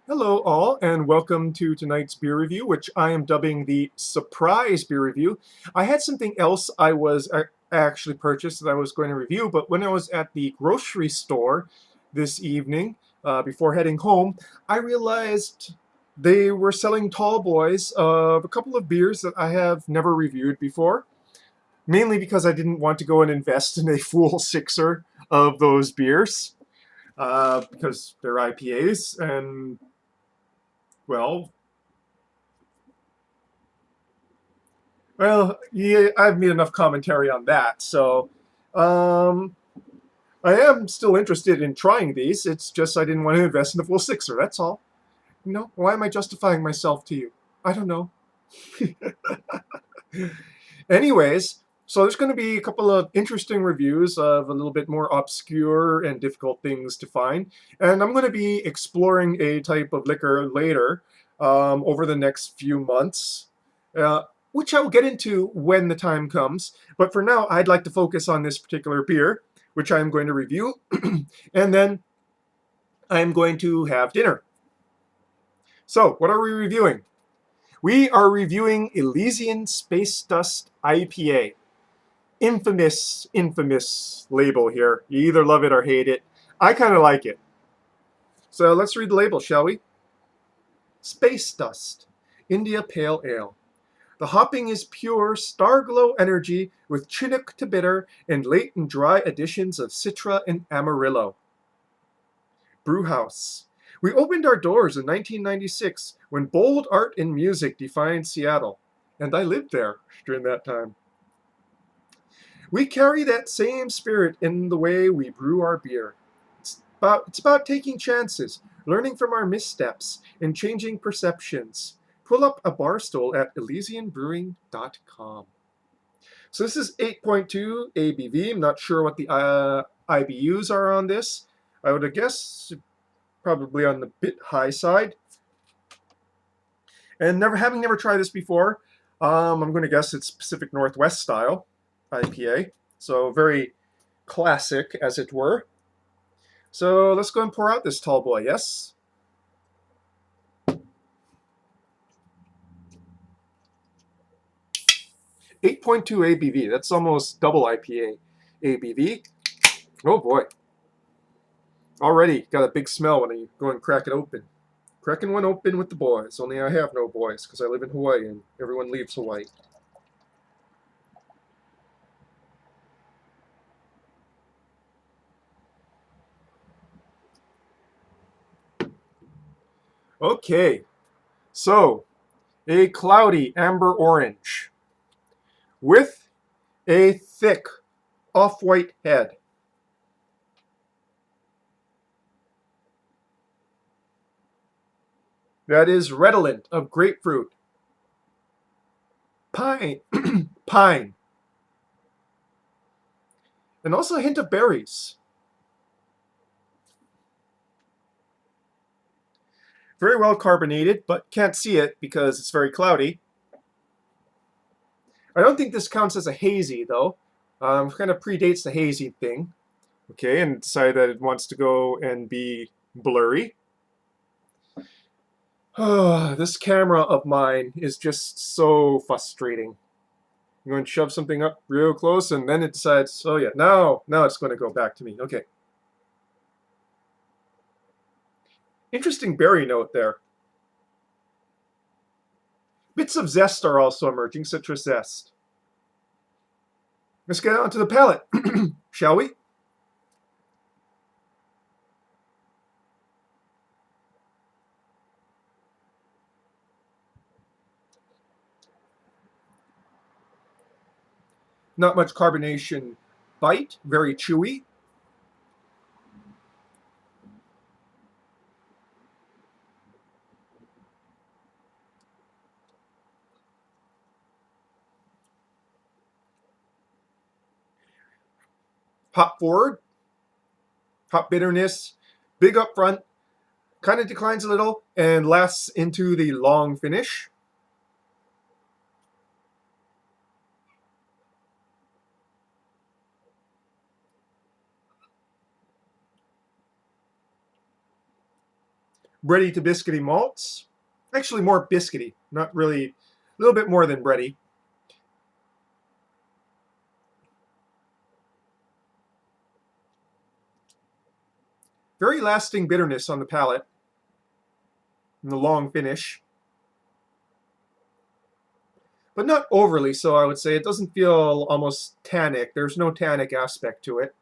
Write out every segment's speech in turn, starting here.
Hello, all, and welcome to tonight's beer review, which I am dubbing the surprise beer review. I had something else I was actually purchased that I was going to review, but when I was at the grocery store this evening, before heading home, I realized they were selling tall boys of a couple of beers that I have never reviewed before, mainly because I didn't want to go and invest in a full sixer of those beers, because they're IPAs, and well, yeah, I've made enough commentary on that. So, um, I am still interested in trying these. It's just I didn't want to invest in the full sixer. That's all. Why am I justifying myself to you? I don't know. Anyways, so there's going to be a couple of interesting reviews of a little bit more obscure and difficult things to find. And I'm going to be exploring a type of liquor later, over the next few months, uh, which I will get into when the time comes. But for now, I'd like to focus on this particular beer, which I'm going to review. And then I'm going to have dinner. So, what are we reviewing? We are reviewing Elysian Space Dust IPA. Infamous label here. You either love it or hate it. I kind of like it. So let's read the label, shall we? Space Dust, India Pale Ale. The hopping is pure Starglow energy with Chinook to bitter and late and dry additions of Citra and Amarillo. Brewhouse. We opened our doors in 1996 when bold art and music defined Seattle, and I lived there during that time. We carry that same spirit in the way we brew our beer. It's about taking chances, learning from our missteps, and changing perceptions. Pull up a bar stool at elysianbrewing.com. So this is 8.2 ABV. I'm not sure what the IBUs are on this. I would guess probably on the bit high side. And never tried this before, I'm going to guess it's Pacific Northwest style IPA. So very classic, as it were. So let's go and pour out this tall boy, yes? 8.2 ABV. That's almost double IPA ABV. Oh boy. Already got a big smell when I go and crack it open. Cracking one open with the boys. Only I have no boys because I live in Hawaii and everyone leaves Hawaii. Okay. So, a cloudy amber orange with a thick off-white head. That is redolent of grapefruit, pine, pine, and also a hint of berries. Very well carbonated, but can't see it because it's very cloudy. I don't think this counts as a hazy, though. Kind of predates the hazy thing. Okay, and decided that it wants to go and be blurry. This camera of mine is just so frustrating. I'm going to shove something up real close, and then it decides, oh yeah, now it's going to go back to me. Okay. Interesting berry note there. Bits of zest are also emerging, citrus zest. Let's get on to the palate, shall we? Not much carbonation bite, very chewy. Hop forward, hop bitterness, big up front, kind of declines a little, and lasts into the long finish. bready to biscuity malts. Actually, more biscuity, not really, a little bit more than bready. Very lasting bitterness on the palate in the long finish, but not overly so, I would say. It doesn't feel almost tannic. There's no tannic aspect to it.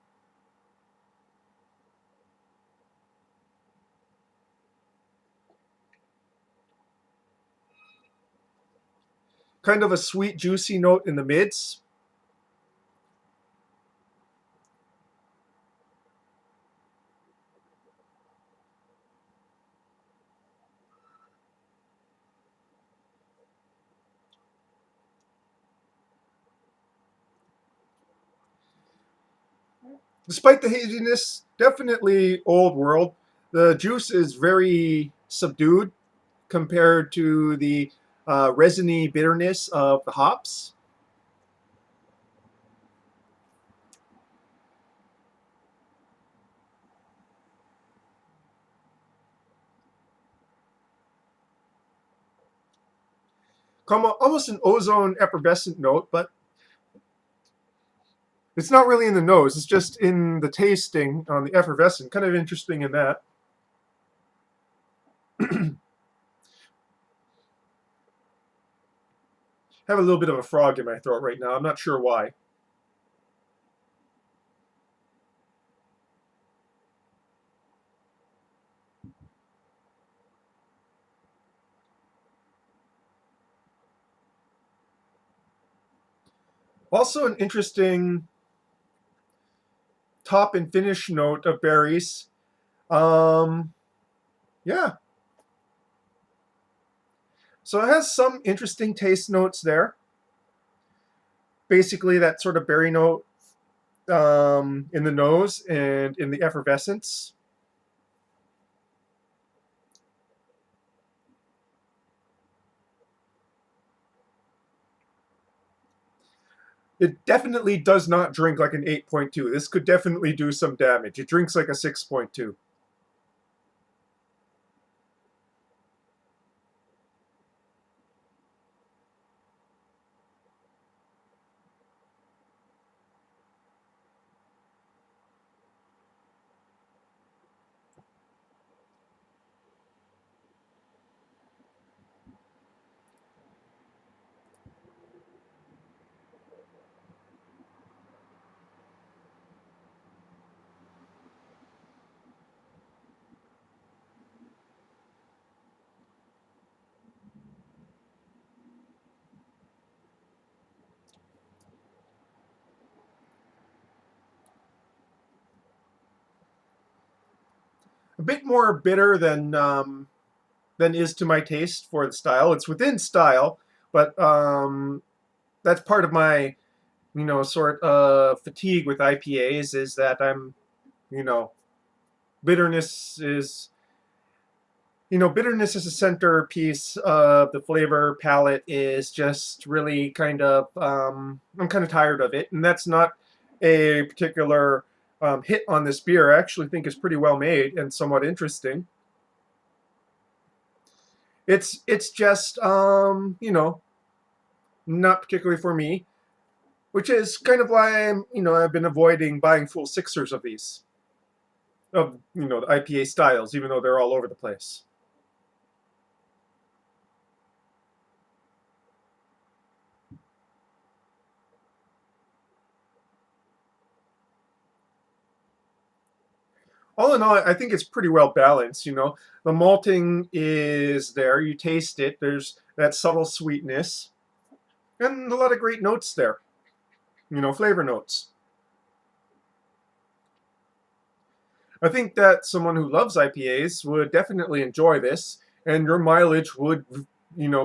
Kind of a sweet, juicy note in the mids. Despite the haziness, definitely old world. The juice is very subdued compared to the resiny bitterness of the hops. Almost an ozone effervescent note, but it's not really in the nose. It's just in the tasting on the effervescent. Kind of interesting in that. Have a little bit of a frog in my throat right now. I'm not sure why. Also, an interesting top and finish note of berries. Um, yeah, so it has some interesting taste notes there. Basically, that sort of berry note in the nose and in the effervescence. It definitely does not drink like an 8.2. This could definitely do some damage. It drinks like a 6.2. A bit more bitter than is to my taste for the style. It's within style, but that's part of my sort of fatigue with IPAs is that you know bitterness is bitterness as a centerpiece of the flavor palette is just really kind of I'm kind of tired of it, and that's not a particular hit on this beer. I actually think it's pretty well made and somewhat interesting. It's just not particularly for me, which is kind of why I've been avoiding buying full sixers of these of the IPA styles, even though they're all over the place. All in all, I think it's pretty well balanced. The malting is there. You taste it. There's that subtle sweetness and a lot of great notes there. Flavor notes. I think that someone who loves IPAs would definitely enjoy this, and your mileage would,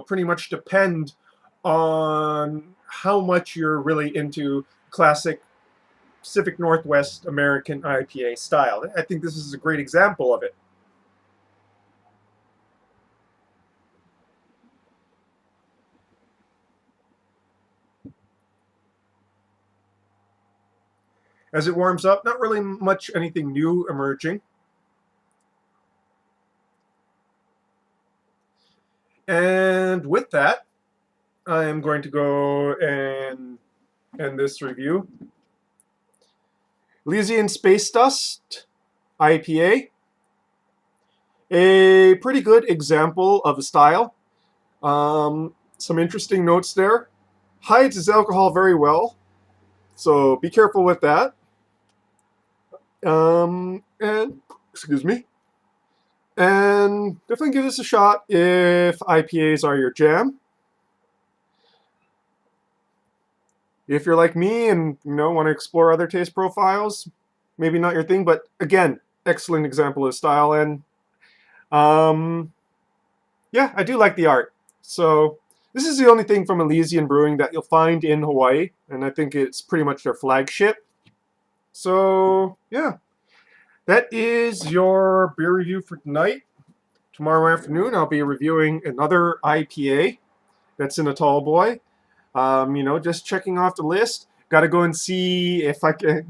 pretty much depend on how much you're really into classic Pacific Northwest American IPA style. I think this is a great example of it. As it warms up, not really much anything new emerging. And with that, I am going to go and end this review. Elysian Space Dust IPA. A pretty good example of a style. Some interesting notes there. Hides its alcohol very well, so be careful with that. And excuse me. And definitely give this a shot if IPAs are your jam. If you're like me and want to explore other taste profiles, maybe not your thing, but again, excellent example of style. And yeah, I do like the art. So this is the only thing from Elysian Brewing that you'll find in Hawaii, and I think it's pretty much their flagship. So yeah, that is your beer review for tonight. Tomorrow afternoon, I'll be reviewing another IPA that's in a tall boy. Just checking off the list. Got to go and see if I can,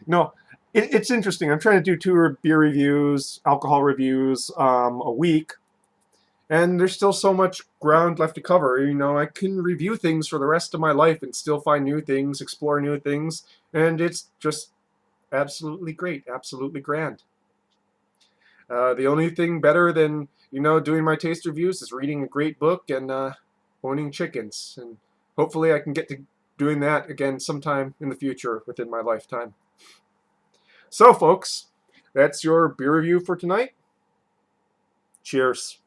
no, it's interesting. I'm trying to do 2 beer reviews, alcohol reviews a week, and there's still so much ground left to cover. I can review things for the rest of my life and still find new things, explore new things, and it's just absolutely great, absolutely grand. The only thing better than doing my taste reviews is reading a great book and owning chickens, and hopefully I can get to doing that again sometime in the future within my lifetime. So folks, that's your beer review for tonight. Cheers.